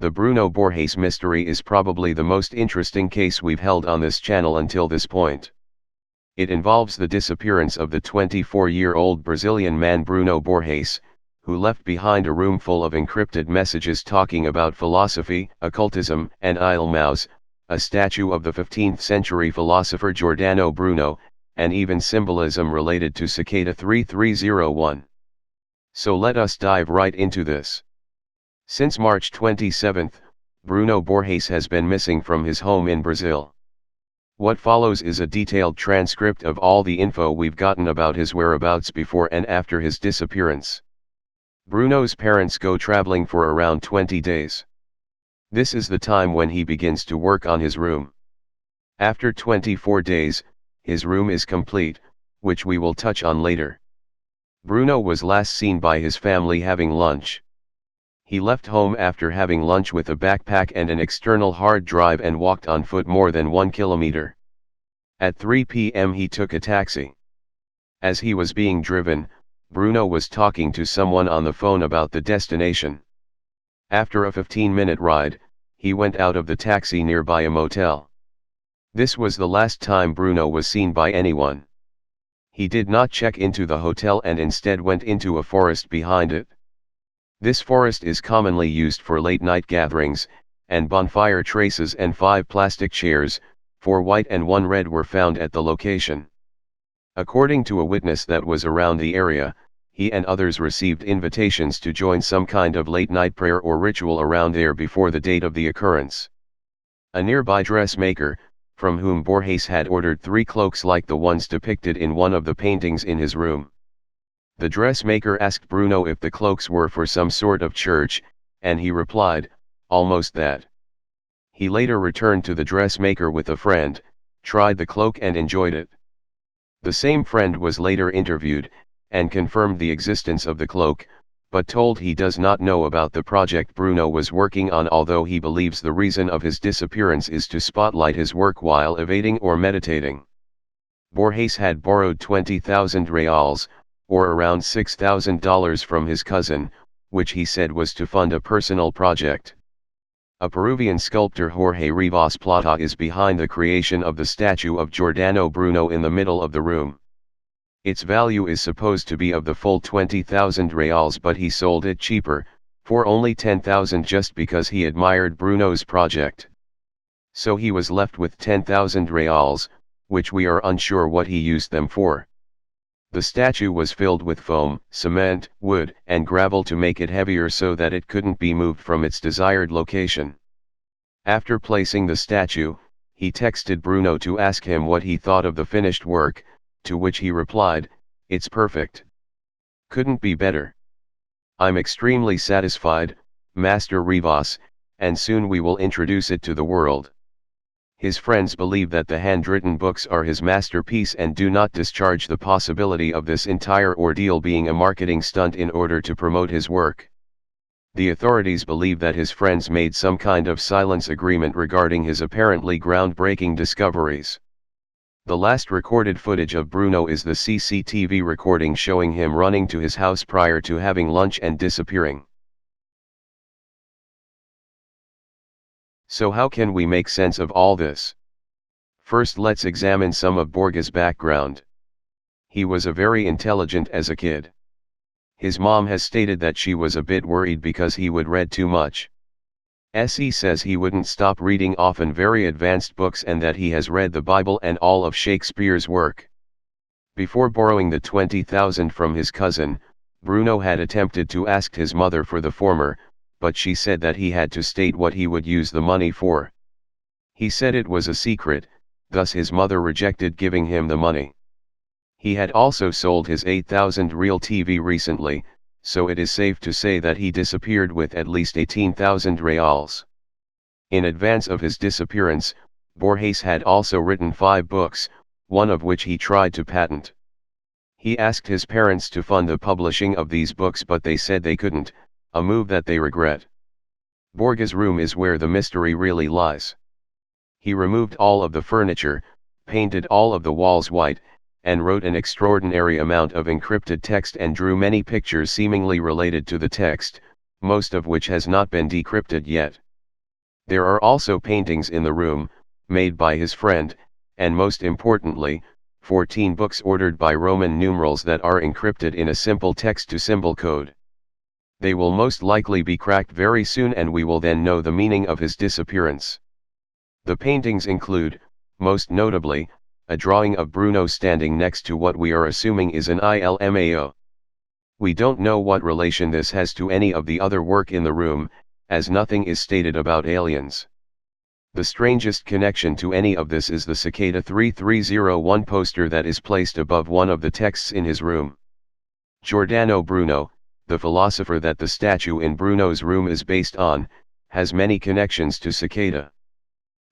The Bruno Borges mystery is probably the most interesting case we've held on this channel until this point. It involves the disappearance of the 24-year-old Brazilian man Bruno Borges, who left behind a room full of encrypted messages talking about philosophy, occultism, and lamars, a statue of the 15th century philosopher Giordano Bruno, and even symbolism related to Cicada 3301. So let us dive right into this. Since March 27, Bruno Borges has been missing from his home in Brazil. What follows is a detailed transcript of all the info we've gotten about his whereabouts before and after his disappearance. Bruno's parents go traveling for around 20 days. This is the time when he begins to work on his room. After 24 days, his room is complete, which we will touch on later. Bruno was last seen by his family having lunch. He left home after having lunch with a backpack and an external hard drive and walked on foot more than 1 kilometer. At 3 p.m. he took a taxi. As he was being driven, Bruno was talking to someone on the phone about the destination. After a 15-minute ride, he went out of the taxi nearby a motel. This was the last time Bruno was seen by anyone. He did not check into the hotel and instead went into a forest behind it. This forest is commonly used for late-night gatherings, and bonfire traces and 5 plastic chairs, 4 white and 1 red were found at the location. According to a witness that was around the area, he and others received invitations to join some kind of late-night prayer or ritual around there before the date of the occurrence. A nearby dressmaker, from whom Borges had ordered 3 cloaks like the ones depicted in one of the paintings in his room. The dressmaker asked Bruno if the cloaks were for some sort of church, and he replied, "Almost that." He later returned to the dressmaker with a friend, tried the cloak and enjoyed it. The same friend was later interviewed, and confirmed the existence of the cloak, but told he does not know about the project Bruno was working on, although he believes the reason of his disappearance is to spotlight his work while evading or meditating. Borges had borrowed 20,000 reals, or around $6,000 from his cousin, which he said was to fund a personal project. A Peruvian sculptor Jorge Rivas Plata is behind the creation of the statue of Giordano Bruno in the middle of the room. Its value is supposed to be of the full 20,000 reals, but he sold it cheaper, for only 10,000, just because he admired Bruno's project. So he was left with 10,000 reals, which we are unsure what he used them for. The statue was filled with foam, cement, wood, and gravel to make it heavier so that it couldn't be moved from its desired location. After placing the statue, he texted Bruno to ask him what he thought of the finished work, to which he replied, "It's perfect. Couldn't be better. I'm extremely satisfied, Master Rivas, and soon we will introduce it to the world." His friends believe that the handwritten books are his masterpiece and do not discharge the possibility of this entire ordeal being a marketing stunt in order to promote his work. The authorities believe that his friends made some kind of silence agreement regarding his apparently groundbreaking discoveries. The last recorded footage of Bruno is the CCTV recording showing him running to his house prior to having lunch and disappearing. So how can we make sense of all this? First, let's examine some of Borges' background. He was very intelligent as a kid. His mom has stated that she was a bit worried because he would read too much. He says he wouldn't stop reading often very advanced books and that he has read the Bible and all of Shakespeare's work. Before borrowing the 20,000 from his cousin, Bruno had attempted to ask his mother for the former, but she said that he had to state what he would use the money for. He said it was a secret, thus his mother rejected giving him the money. He had also sold his 8,000 real TV recently, so it is safe to say that he disappeared with at least 18,000 reals. In advance of his disappearance, Borges had also written 5 books, one of which he tried to patent. He asked his parents to fund the publishing of these books, but they said they couldn't, a move that they regret. Borges' room is where the mystery really lies. He removed all of the furniture, painted all of the walls white, and wrote an extraordinary amount of encrypted text and drew many pictures seemingly related to the text, most of which has not been decrypted yet. There are also paintings in the room, made by his friend, and most importantly, 14 books ordered by Roman numerals that are encrypted in a simple text-to-symbol code. They will most likely be cracked very soon, and we will then know the meaning of his disappearance. The paintings include, most notably, a drawing of Bruno standing next to what we are assuming is an ILMAO. We don't know what relation this has to any of the other work in the room, as nothing is stated about aliens. The strangest connection to any of this is the Cicada 3301 poster that is placed above one of the texts in his room. Giordano Bruno, the philosopher that the statue in Bruno's room is based on, has many connections to Cicada.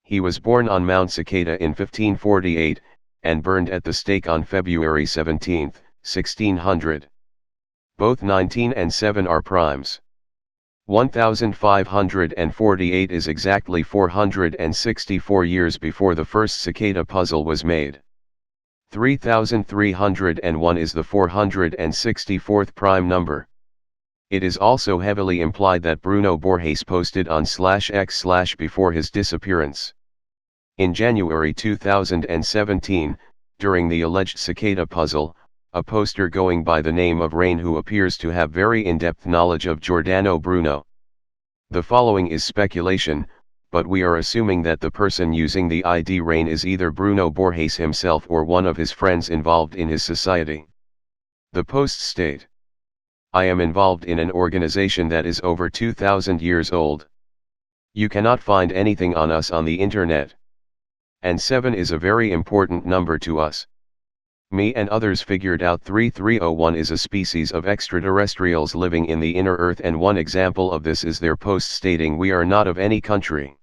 He was born on Mount Cicada in 1548, and burned at the stake on February 17, 1600. Both 19 and 7 are primes. 1548 is exactly 464 years before the first cicada puzzle was made. 3301 is the 464th prime number. It is also heavily implied that Bruno Borges posted on /x/ before his disappearance. In January 2017, during the alleged cicada puzzle, a poster going by the name of Rain, who appears to have very in-depth knowledge of Giordano Bruno. The following is speculation, but we are assuming that the person using the ID Rain is either Bruno Borges himself or one of his friends involved in his society. The posts state, "I am involved in an organization that is over 2,000 years old. You cannot find anything on us on the internet. And 7 is a very important number to us. Me and others figured out 3301 is a species of extraterrestrials living in the inner earth, and one example of this is their post stating we are not of any country.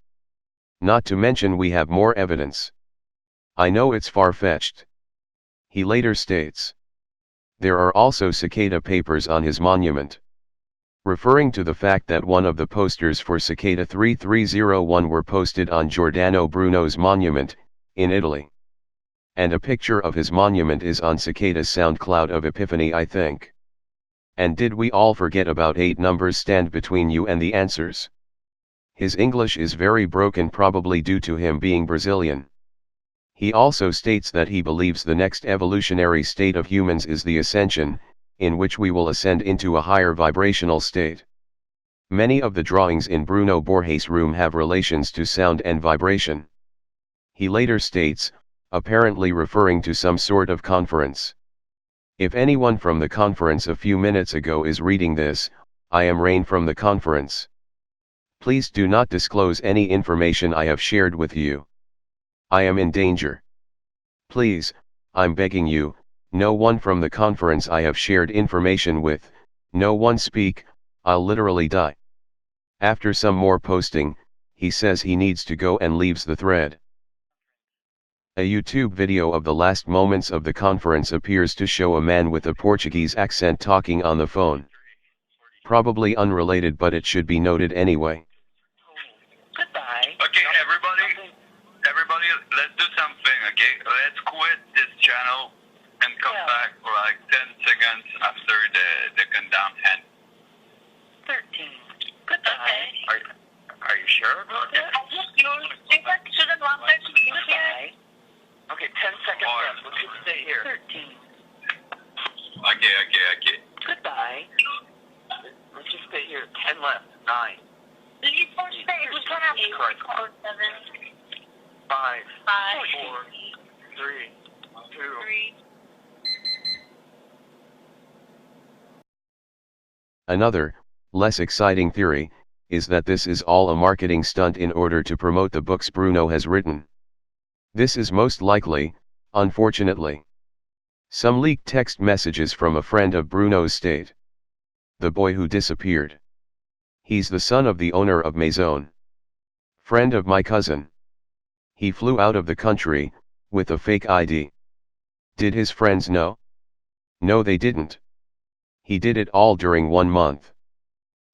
Not to mention we have more evidence. I know it's far-fetched." He later states, "There are also cicada papers on his monument," referring to the fact that one of the posters for Cicada 3301 were posted on Giordano Bruno's monument, in Italy. And a picture of his monument is on Cicada's SoundCloud of Epiphany, I think. And did we all forget about 8 numbers stand between you and the answers? His English is very broken, probably due to him being Brazilian. He also states that he believes the next evolutionary state of humans is the ascension, in which we will ascend into a higher vibrational state. Many of the drawings in Bruno Borges' room have relations to sound and vibration. He later states, apparently referring to some sort of conference, "If anyone from the conference a few minutes ago is reading this, I am Rain from the conference. Please do not disclose any information I have shared with you. I am in danger. Please, I'm begging you, no one from the conference I have shared information with, no one speak, I'll literally die." After some more posting, he says he needs to go and leaves the thread. A YouTube video of the last moments of the conference appears to show a man with a Portuguese accent talking on the phone. Probably unrelated, but it should be noted anyway. Goodbye. Okay, everybody, let's do something, okay? Let's quit this channel and come back for like 10 seconds after the countdown ends. 13. Goodbye. Are you sure about that? Goodbye. Okay, 10 seconds left. Let's just stay here. 13. Okay. Goodbye. Let's just stay here. 10 left. 9. Please don't stay. We can have 8 or 7. 5. 5. 4. 3. 2. 3. Another, less exciting theory, is that this is all a marketing stunt in order to promote the books Bruno has written. This is most likely, unfortunately. Some leaked text messages from a friend of Bruno's state. The boy who disappeared. He's the son of the owner of Maison. Friend of my cousin. He flew out of the country, with a fake ID. Did his friends know? No, they didn't. He did it all during 1 month.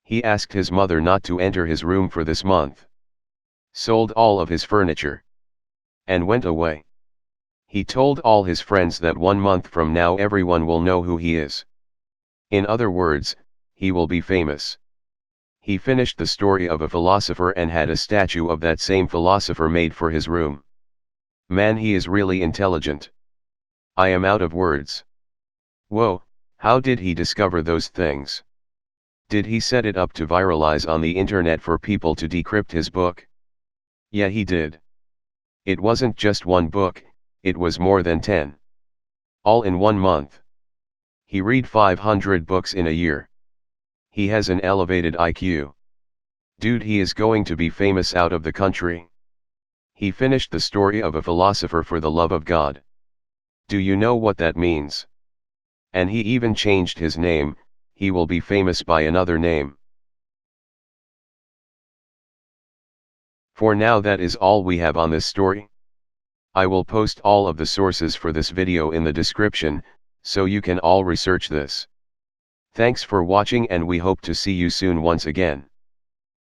He asked his mother not to enter his room for this month. Sold all of his furniture. And went away. He told all his friends that 1 month from now everyone will know who he is. In other words, he will be famous. He finished the story of a philosopher and had a statue of that same philosopher made for his room. Man, he is really intelligent. I am out of words. Whoa, how did he discover those things? Did he set it up to viralize on the internet for people to decrypt his book? Yeah, he did. It wasn't just one book, it was more than 10. All in 1 month. He read 500 books in a year. He has an elevated IQ. Dude, he is going to be famous out of the country. He finished the story of a philosopher for the love of God. Do you know what that means? And he even changed his name, he will be famous by another name. For now, that is all we have on this story. I will post all of the sources for this video in the description, so you can all research this. Thanks for watching, and we hope to see you soon once again.